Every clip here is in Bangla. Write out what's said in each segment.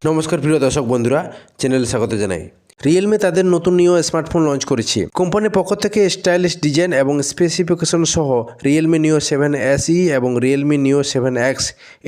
নমস্কার প্রিয় দর্শক বন্ধুরা, চ্যানেলে স্বাগত জানাই। রিয়েলমি তাদের নতুন নিউ স্মার্টফোন লঞ্চ করেছে। কোম্পানির পক্ষ থেকে স্টাইলিশ ডিজাইন এবং স্পেসিফিকেশন সহ রিয়েলমি নিউ 7 SE এবং রিয়েলমি নিউ 7X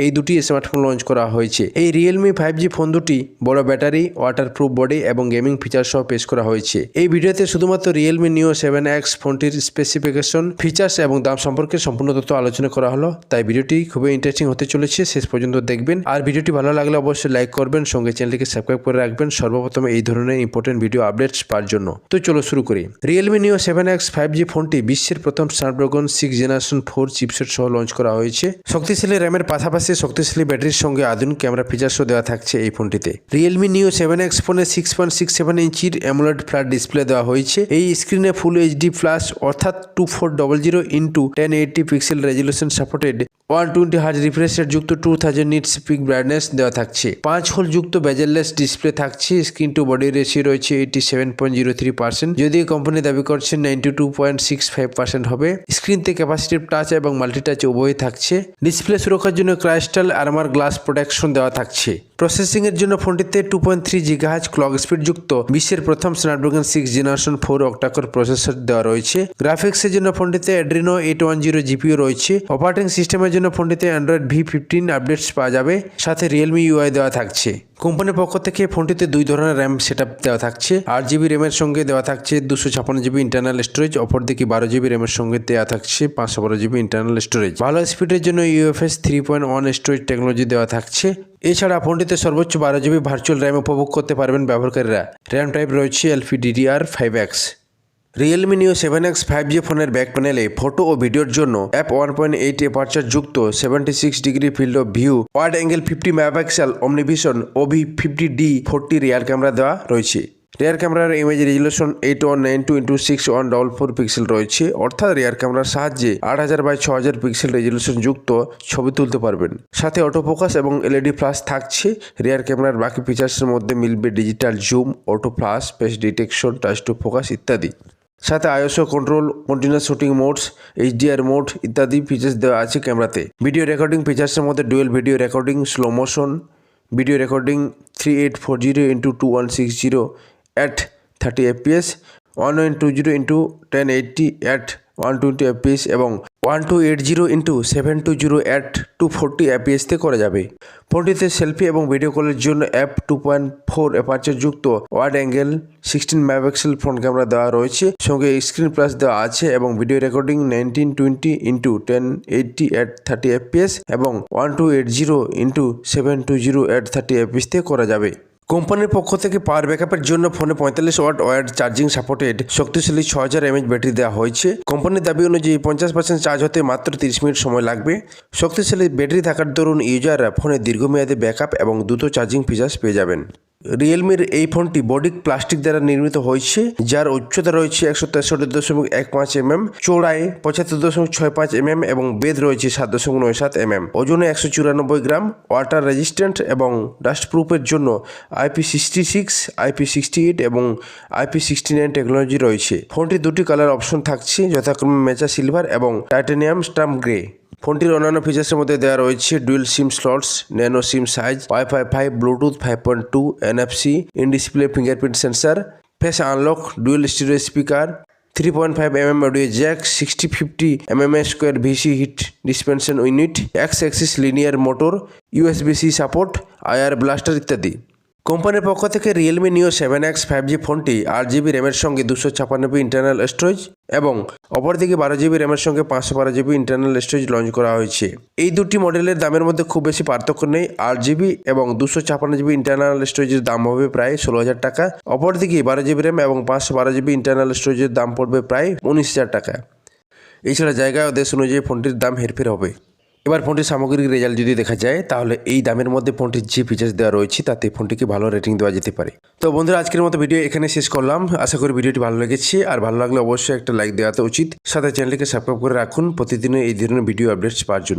এই দুটি স্মার্টফোন লঞ্চ করা হয়েছে। এই রিয়েলমি 5G ফোন দুটি বড় ব্যাটারি, ওয়াটারপ্রুফ বডি এবং গেমিং ফিচার সহ পেশ করা হয়েছে। এই ভিডিওতে শুধুমাত্র রিয়েলমি নিউ 7X ফোনটির স্পেসিফিকেশন, ফিচার্স এবং দাম সম্পর্কে সম্পূর্ণ তথ্য আলোচনা করা হলো। তাই ভিডিওটি খুবই ইন্টারেস্টিং হতে চলেছে, শেষ পর্যন্ত দেখবেন। আর ভিডিওটি ভালো লাগলে অবশ্যই লাইক করবেন, সঙ্গে চ্যানেলটিকে সাবস্ক্রাইব করে রাখবেন সর্বপ্রথম এই ধরনের ইম্পর্টেন্ট ভিডিও আপডেটস পাওয়ার জন্য। তো চলো শুরু করি। রিয়েলমি নিউ 7X 5G ফোনটি বিশ্বের প্রথম স্ন্যাপড্রাগন 6 জেনারেশন 4 চিপসেট সহ লঞ্চ করা হয়েছে। শক্তিশালী র্যামের পাশাপাশি শক্তিশালী ব্যাটারির সঙ্গে আধুনিক ক্যামেরা ফিচার্সও দেওয়া থাকছে এই ফোনটিতে। রিয়েলমি নিউ 7X ফোনে 6.67 ইঞ্চির অ্যামোলেড ফ্ল্যাট ডিসপ্লে দেওয়া হয়েছে। এই স্ক্রিনে ফুল HD প্লাস অর্থাৎ 2400 × 1080 pixel resolution supported 120 Hz refresh rate যুক্ত 2000 নিটস পিক ব্রাইটনেস দেওয়া থাকছে। 5 হোল যুক্ত বেজেললেস ডিসপ্লে থাকছে। স্ক্রিন টু বডি রেশিও রয়েছে 87.03%, যদিও কোম্পানি দাবি করছে 92.65% হবে। স্ক্রিনতে ক্যাপাসিটিভ টাচ এবং মাল্টিটাচ উভয়ই থাকছে। ডিসপ্লে সুরক্ষার জন্য ক্রাইস্টাল আর্মার গ্লাস প্রোটেকশন দেওয়া থাকছে। প্রসেসিং এর জন্য ফোনটিতে 2.3 GHz ক্লক স্পিড যুক্ত বিশ্বের প্রথম স্ন্যাপড্রাগন 6 জেনারেশন 4 অক্টাকোর প্রসেসর দেওয়া রয়েছে। গ্রাফিক্সের জন্য ফোনটিতে অ্যাড্রিনো 810 GPU রয়েছে। অপারেটিং সিস্টেমের জন্য ফোনটিতে অ্যান্ড্রয়েড V15 আপডেটস পাওয়া যাবে, সাথে রিয়েলমি UI দেওয়া থাকছে। কোম্পানির পক্ষ থেকে ফোনটিতে দুই ধরনের র্যাম সেটআপ দেওয়া থাকছে। 8GB র্যামের সঙ্গে দেওয়া থাকছে 256GB ইন্টারনাল স্টোরেজ, অপরদিকে 12GB র্যামের সঙ্গে দেওয়া থাকছে 512GB ইন্টারনাল স্টোরেজ। ভালো স্পিডের জন্য UFS 3.1 স্টোরেজ টেকনোলজি দেওয়া থাকছে। এছাড়া ফোনটিতে সর্বোচ্চ 12GB ভার্চুয়াল র্যাম উপভোগ করতে পারবেন ব্যবহারকারীরা। র্যাম টাইপ রয়েছে LPDDR5X। Realme new 7X 5G ফোনের ব্যাক প্যানেলে ফটো ও ভিডিওর জন্য f1.8 অ্যাপারচার যুক্ত 76 degree field of view, wide angle 50 megapixel অমনিভিশন OV50D40 rear camera দেওয়া রয়েছে। রিয়ার ক্যামেরার ইমেজ রেজলিউশন 8192x6144 পিক্সেল রয়েছে, অর্থাৎ রিয়ার ক্যামেরার সাহায্যে 8000x6000 পিক্সেল রেজলিউশন যুক্ত ছবি তুলতে পারবেন। সাথে অটো ফোকাস এবং LED ফ্ল্যাশ থাকছে। রিয়ার ক্যামেরার বাকি ফিচার্সের মধ্যে মিলবে digital zoom, auto flash, face detection, touch to focus ইত্যাদি। সাথে ISO control, continuous shooting modes, HDR mode ইত্যাদি ফিচার্স দেওয়া আছে ক্যামেরাতে। ভিডিও রেকর্ডিং ফিচার্সের মধ্যে dual video recording, slow motion video recording 3840x2160 at 30 fps, 1120x1080 at 120 fps এবং 1280x720 at 240 fps তে করা যাবে। ফোনটিতে সেলফি এবং ভিডিও কলের জন্য f2.4 অ্যাপারচার যুক্ত wide angle 16 megapixel front camera দেওয়া রয়েছে, সঙ্গে স্ক্রিন প্লাস দেওয়া আছে এবং video recording 1920x1080 at 30 fps এবং 1280x720 at 30 fps তে করা যাবে। কোম্পানির পক্ষ থেকে পাওয়ার ব্যাকআপের জন্য ফোনে 45 ওয়াট ওয়্যার্ড চার্জিং সাপোর্টেড শক্তিশালী 6000 mAh ব্যাটারি দেওয়া হয়েছে। কোম্পানির দাবি অনুযায়ী 50% চার্জ হতে মাত্র 30 মিনিট সময় লাগবে। শক্তিশালী ব্যাটারি থাকার দরুন ইউজাররা ফোনে দীর্ঘমেয়াদী ব্যাকআপ এবং দ্রুত চার্জিং ফিচার্স পেয়ে যাবেন। রিয়েলমির এই ফোনটি বডি প্লাস্টিক দ্বারা নির্মিত হয়েছে, যার উচ্চতা রয়েছে 163.15 mm, চৌড়ায় 75.65 mm এবং বেধ রয়েছে 7.97 mm, ওজনে 194 গ্রাম। ওয়াটার রেজিস্ট্যান্ট এবং ডাস্ট প্রুফের জন্য IP66, IP68 এবং IP69 টেকনোলজি রয়েছে। ফোনটির দুটি কালার অপশন থাকছে, যথাক্রমে মেচা সিলভার এবং টাইটানিয়াম স্টাম্প গ্রে। ফোনটির অন্যান্য ফিচার্সের মধ্যে দেওয়া রয়েছে dual sim slots, nano sim size, Wi-Fi 5, Bluetooth 5.2, NFC, in display fingerprint sensor, face unlock, dual stereo speaker, 3.5 mm audio jack, 6050 mm² VC heat dissipation unit, X-axis linear motor, USB-C support, IR blaster ইত্যাদি। কোম্পানির পক্ষ থেকে রিয়েলমি নিউ 7X 5G ফোনটি 8GB র্যামের সঙ্গে 256 ইন্টারনাল স্টোরেজ এবং অপরদিকে 12GB র্যামের সঙ্গে 512GB ইন্টারনাল স্টোরেজ লঞ্চ করা হয়েছে। এই দুটি মডেলের দামের মধ্যে খুব বেশি পার্থক্য নেই। 8GB এবং 256GB ইন্টারনাল স্টোরেজের দাম হবে প্রায় 16,000 টাকা। অপরদিকে 12GB র্যাম এবং 512GB ইন্টারনাল স্টোরেজের দাম পড়বে প্রায় 19,000 টাকা। এছাড়া জায়গা ও দেশ অনুযায়ী ফোনটির দাম হেরফের হবে। এবার ফোনটির সামগ্রিক রেজাল্ট যদি দেখা যায়, তাহলে এই দামের মধ্যে ফোনটির যে ফিচার্স দেওয়া রয়েছে তাতে ফোনটিকে ভালো রেটিং দেওয়া যেতে পারে। তো বন্ধুরা, আজকের মতো ভিডিও এখানে শেষ করলাম। আশা করি ভিডিওটি ভালো লেগেছে, আর ভালো লাগলে অবশ্যই একটা লাইক দেওয়া তো উচিত। সাথে চ্যানেলটিকে সাবস্ক্রাইব করে রাখুন প্রতিদিনের এই ধরনের ভিডিও আপডেটস পাওয়ার জন্য।